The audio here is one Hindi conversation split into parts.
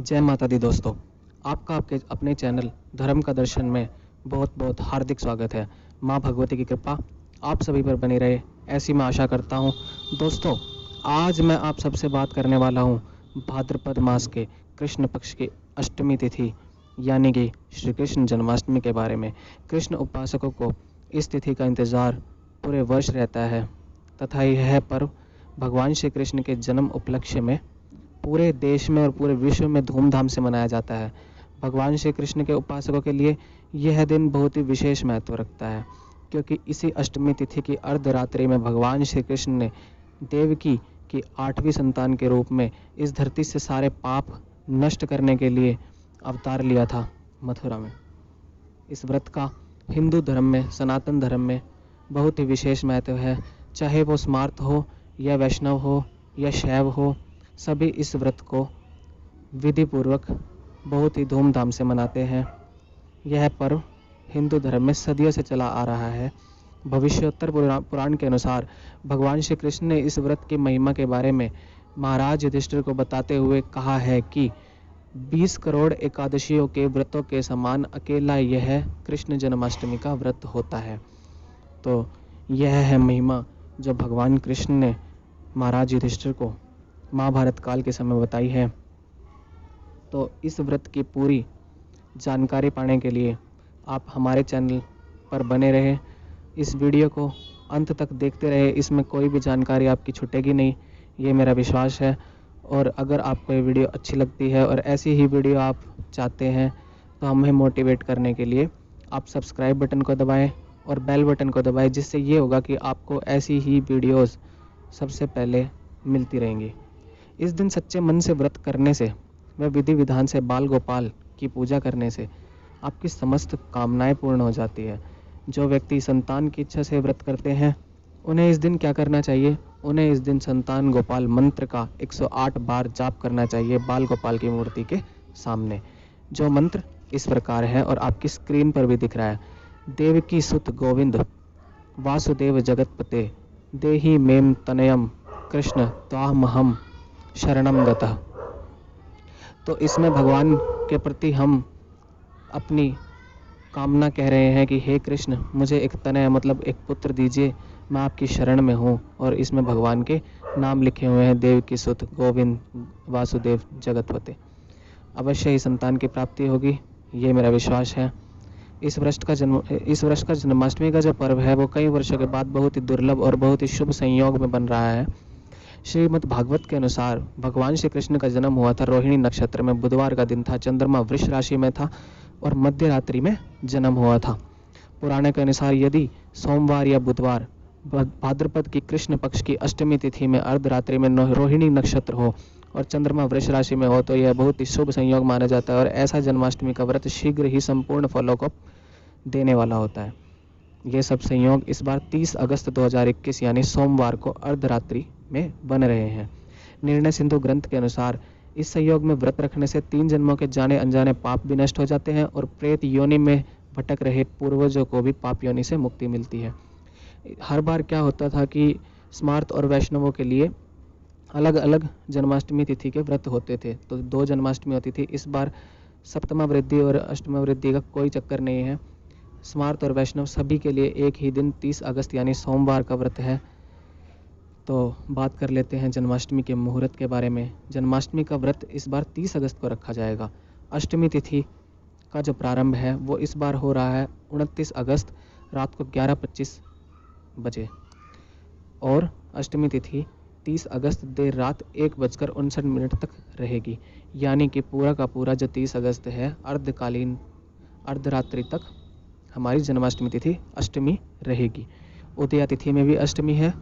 जय माता दी दोस्तों। आपका आपके अपने चैनल धर्म का दर्शन में बहुत बहुत हार्दिक स्वागत है। माँ भगवती की कृपा आप सभी पर बनी रहे, ऐसी मैं आशा करता हूँ। दोस्तों, आज मैं आप सबसे बात करने वाला हूँ भाद्रपद मास के कृष्ण पक्ष की अष्टमी तिथि यानी कि श्री कृष्ण जन्माष्टमी के बारे में। कृष्ण उपासकों को इस तिथि का इंतज़ार पूरे वर्ष रहता है तथा यह पर्व भगवान श्री कृष्ण के जन्म उपलक्ष्य में पूरे देश में और पूरे विश्व में धूमधाम से मनाया जाता है। भगवान श्री कृष्ण के उपासकों के लिए यह दिन बहुत ही विशेष महत्व रखता है, क्योंकि इसी अष्टमी तिथि की अर्धरात्रि में भगवान श्री कृष्ण ने देवकी की 8वीं संतान के रूप में इस धरती से सारे पाप नष्ट करने के लिए अवतार लिया था मथुरा में। इस व्रत का हिंदू धर्म में, सनातन धर्म में बहुत ही विशेष महत्व है। चाहे वो स्मार्त हो या वैष्णव हो या शैव हो, सभी इस व्रत को विधि पूर्वक बहुत ही धूमधाम से मनाते हैं। यह पर्व हिंदू धर्म में सदियों से चला आ रहा है। भविष्योत्तर पुराण के अनुसार भगवान श्री कृष्ण ने इस व्रत की महिमा के बारे में महाराज युधिष्ठिर को बताते हुए कहा है कि 20 करोड़ एकादशियों के व्रतों के समान अकेला यह कृष्ण जन्माष्टमी का व्रत होता है। तो यह है महिमा जो भगवान कृष्ण ने महाराज युधिष्ठिर को महाभारत काल के समय बताई है। तो इस व्रत की पूरी जानकारी पाने के लिए आप हमारे चैनल पर बने रहे, इस वीडियो को अंत तक देखते रहे। इसमें कोई भी जानकारी आपकी छूटेगी नहीं, ये मेरा विश्वास है। और अगर आपको ये वीडियो अच्छी लगती है और ऐसी ही वीडियो आप चाहते हैं तो हमें मोटिवेट करने के लिए आप सब्सक्राइब बटन को दबाएं और बेल बटन को दबाएं, जिससे ये होगा कि आपको ऐसी ही वीडियोस सबसे पहले मिलती रहेंगी। इस दिन सच्चे मन से व्रत करने से व विधि विधान से बाल गोपाल की पूजा करने से आपकी समस्त कामनाएं पूर्ण हो जाती है। जो व्यक्ति संतान की इच्छा से व्रत करते हैं उन्हें इस दिन क्या करना चाहिए? उन्हें इस दिन संतान गोपाल मंत्र का 108 बार जाप करना चाहिए बाल गोपाल की मूर्ति के सामने। जो मंत्र इस प्रकार है और आपकी स्क्रीन पर भी दिख रहा है। देवकी सुत गोविंद वासुदेव जगतपते देहि मेम तनयम कृष्ण त्वामहम शरणम गतः। तो इसमें भगवान के प्रति हम अपनी कामना कह रहे हैं कि हे कृष्ण, मुझे एक तनय मतलब एक पुत्र दीजिए, मैं आपकी शरण में हूँ। और इसमें भगवान के नाम लिखे हुए हैं, देवकी सुत गोविंद वासुदेव जगतपते। अवश्य ही संतान की प्राप्ति होगी, ये मेरा विश्वास है। इस वर्ष का जन्माष्टमी का जो पर्व है वो कई वर्षों के बाद बहुत ही दुर्लभ और बहुत ही शुभ संयोग में बन रहा है। श्रीमद् भागवत के अनुसार भगवान श्री कृष्ण का जन्म हुआ था रोहिणी नक्षत्र में, बुधवार का दिन था, चंद्रमा वृष राशि में था और मध्य रात्रि में जन्म हुआ था। पुराण के अनुसार यदि सोमवार या बुधवार भाद्रपद की कृष्ण पक्ष की अष्टमी तिथि में अर्धरात्रि में रोहिणी नक्षत्र हो और चंद्रमा वृष राशि में हो तो यह बहुत ही शुभ संयोग माना जाता है और ऐसा जन्माष्टमी का व्रत शीघ्र ही संपूर्ण फलों को देने वाला होता है। ये सब संयोग इस बार 30 अगस्त 2021 यानी सोमवार को अर्धरात्रि में बन रहे हैं। निर्णय सिंधु ग्रंथ के अनुसार इस संयोग में व्रत रखने से 3 जन्मों के जाने अनजाने पाप भी नष्ट हो जाते हैं और प्रेत योनि में भटक रहे पूर्वजों को भी पाप योनि से मुक्ति मिलती है। हर बार क्या होता था कि स्मार्त और वैष्णवों के लिए अलग अलग जन्माष्टमी तिथि के व्रत होते थे, तो 2 जन्माष्टमी होती थी। इस बार सप्तमा वृद्धि और अष्टमा वृद्धि का कोई चक्कर नहीं है। स्मार्त और वैष्णव सभी के लिए एक ही दिन 30 अगस्त यानी सोमवार का व्रत है। तो बात कर लेते हैं जन्माष्टमी के मुहूर्त के बारे में। जन्माष्टमी का व्रत इस बार 30 अगस्त को रखा जाएगा। अष्टमी तिथि का जो प्रारंभ है वो इस बार हो रहा है 29 अगस्त रात को 11:25 बजे और अष्टमी तिथि 30 अगस्त देर रात 1:59 तक रहेगी। यानी कि पूरा का पूरा जो 30 अगस्त है अर्धकालीन अर्धरात्रि तक हमारी जन्माष्टमी तिथि अष्टमी रहेगी। उदया तिथि में भी अष्टमी है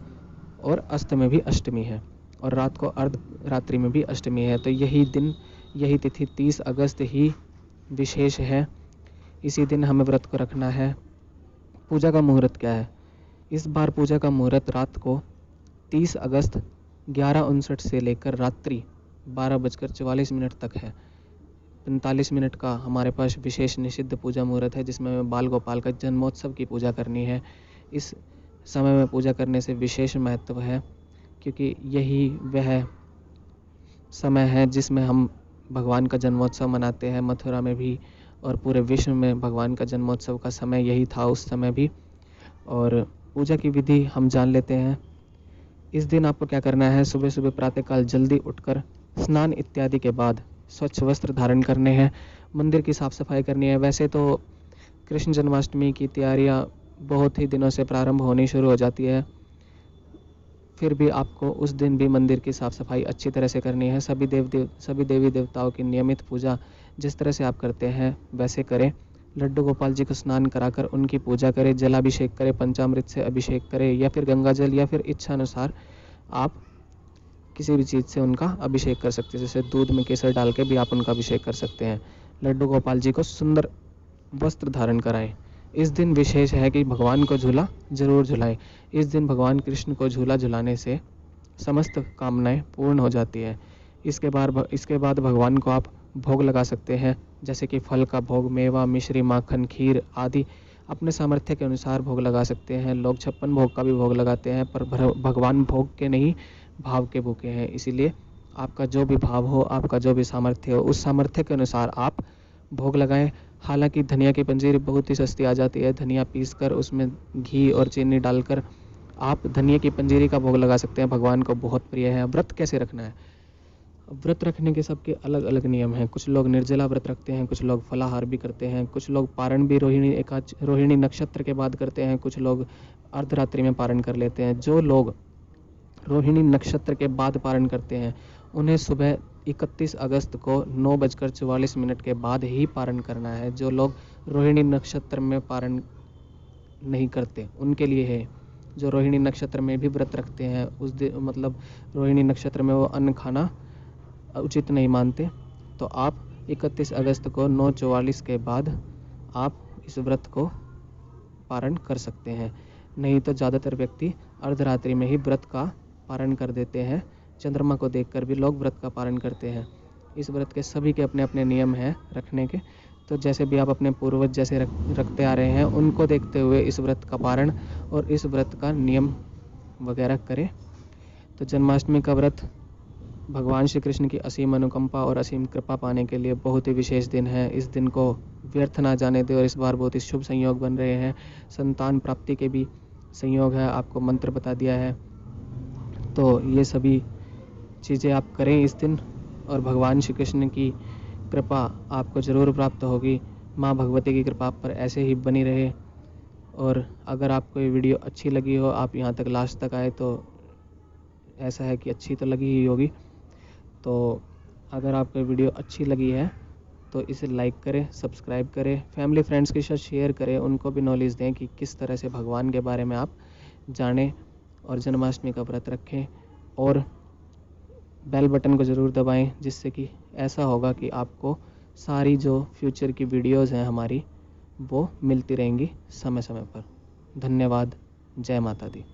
और अस्त में भी अष्टमी है और रात को अर्धरात्रि में भी अष्टमी है। तो यही दिन, यही तिथि 30 अगस्त ही विशेष है। इसी दिन हमें व्रत को रखना है। पूजा का मुहूर्त क्या है? इस बार पूजा का मुहूर्त रात को 30 अगस्त 11:59 से लेकर रात्रि 12:44 तक है। 45 मिनट का हमारे पास विशेष निषिद्ध पूजा मुहूर्त है, जिसमें हमें बाल गोपाल का जन्मोत्सव की पूजा करनी है। इस समय में पूजा करने से विशेष महत्व है, क्योंकि यही वह समय है जिसमें हम भगवान का जन्मोत्सव मनाते हैं, मथुरा में भी और पूरे विश्व में भगवान का जन्मोत्सव का समय यही था उस समय भी। और पूजा की विधि हम जान लेते हैं। इस दिन आपको क्या करना है, सुबह सुबह प्रातःकाल जल्दी उठकर स्नान इत्यादि के बाद स्वच्छ वस्त्र धारण करने हैं, मंदिर की साफ़ सफाई करनी है। वैसे तो कृष्ण जन्माष्टमी की तैयारियां बहुत ही दिनों से प्रारंभ होनी शुरू हो जाती है, फिर भी आपको उस दिन भी मंदिर की साफ़ सफाई अच्छी तरह से करनी है। सभी देवी देवताओं की नियमित पूजा जिस तरह से आप करते हैं वैसे करें। लड्डू गोपाल जी को स्नान कराकर उनकी पूजा करें, जलाभिषेक करें, पंचामृत से अभिषेक करें या फिर गंगा जल या फिर इच्छा अनुसार आप किसी भी चीज़ से उनका अभिषेक कर सकते हैं। जैसे दूध में केसर डाल के भी आप उनका अभिषेक कर सकते हैं। लड्डू गोपाल जी को सुंदर वस्त्र धारण कराएं। इस दिन विशेष है कि भगवान को झूला जरूर झुलाएं। इस दिन भगवान कृष्ण को झूला झुलाने से समस्त कामनाएं पूर्ण हो जाती है। इसके बाद भगवान को आप भोग लगा सकते हैं, जैसे कि फल का भोग, मेवा, मिश्री, माखन, खीर आदि अपने सामर्थ्य के अनुसार भोग लगा सकते हैं। लोग 56 भोग का भी भोग लगाते हैं, पर भगवान भोग के नहीं भाव के भूखे हैं। इसीलिए आपका जो भी भाव हो, आपका जो भी सामर्थ्य हो, उस सामर्थ्य के अनुसार आप भोग लगाएं। हालांकि धनिया की पंजीरी बहुत ही सस्ती आ जाती है। धनिया पीसकर उसमें घी और चीनी डालकर आप धनिया की पंजीरी का भोग लगा सकते हैं, भगवान को बहुत प्रिय है। व्रत कैसे रखना है, व्रत रखने के सबके अलग अलग नियम हैं। कुछ लोग निर्जला व्रत रखते हैं, कुछ लोग फलाहार भी करते हैं, कुछ लोग पारण भी रोहिणी नक्षत्र के बाद करते हैं, कुछ लोग अर्धरात्रि में पारण कर लेते हैं। जो लोग रोहिणी नक्षत्र के बाद पारण करते हैं उन्हें सुबह 31 अगस्त को 9:44 के बाद ही पारण करना है। जो लोग रोहिणी नक्षत्र में पारण नहीं करते उनके लिए है। जो रोहिणी नक्षत्र में भी व्रत रखते हैं उस दिन मतलब रोहिणी नक्षत्र में वो अन्न खाना उचित नहीं मानते, तो आप 31 अगस्त को 9:44 के बाद आप इस व्रत को पारण कर सकते हैं। नहीं तो ज़्यादातर व्यक्ति अर्धरात्रि में ही व्रत का पारण कर देते हैं। चंद्रमा को देखकर भी लोग व्रत का पारण करते हैं। इस व्रत के सभी के अपने अपने नियम हैं रखने के। तो जैसे भी आप अपने पूर्वज जैसे रखते आ रहे हैं उनको देखते हुए इस व्रत का पारण और इस व्रत का नियम वगैरह करें। तो जन्माष्टमी का व्रत भगवान श्री कृष्ण की असीम अनुकंपा और असीम कृपा पाने के लिए बहुत ही विशेष दिन है। इस दिन को व्यर्थ ना जाने दें और इस बार बहुत ही शुभ संयोग बन रहे हैं। संतान प्राप्ति के भी संयोग है, आपको मंत्र बता दिया है। तो ये सभी चीज़ें आप करें इस दिन और भगवान श्री कृष्ण की कृपा आपको ज़रूर प्राप्त होगी। माँ भगवती की कृपा आप पर ऐसे ही बनी रहे। और अगर आपको ये वीडियो अच्छी लगी हो, आप यहाँ तक लास्ट तक आए, तो ऐसा है कि अच्छी तो लगी ही होगी। तो अगर आपको वीडियो अच्छी लगी है तो इसे लाइक करें, सब्सक्राइब करें, फैमिली फ्रेंड्स के साथ शेयर करें, उनको भी नॉलेज दें कि किस तरह से भगवान के बारे में आप जानें और जन्माष्टमी का व्रत रखें। और बेल बटन को ज़रूर दबाएं, जिससे कि ऐसा होगा कि आपको सारी जो फ्यूचर की वीडियोज़ हैं हमारी वो मिलती रहेंगी समय समय पर। धन्यवाद। जय माता दी।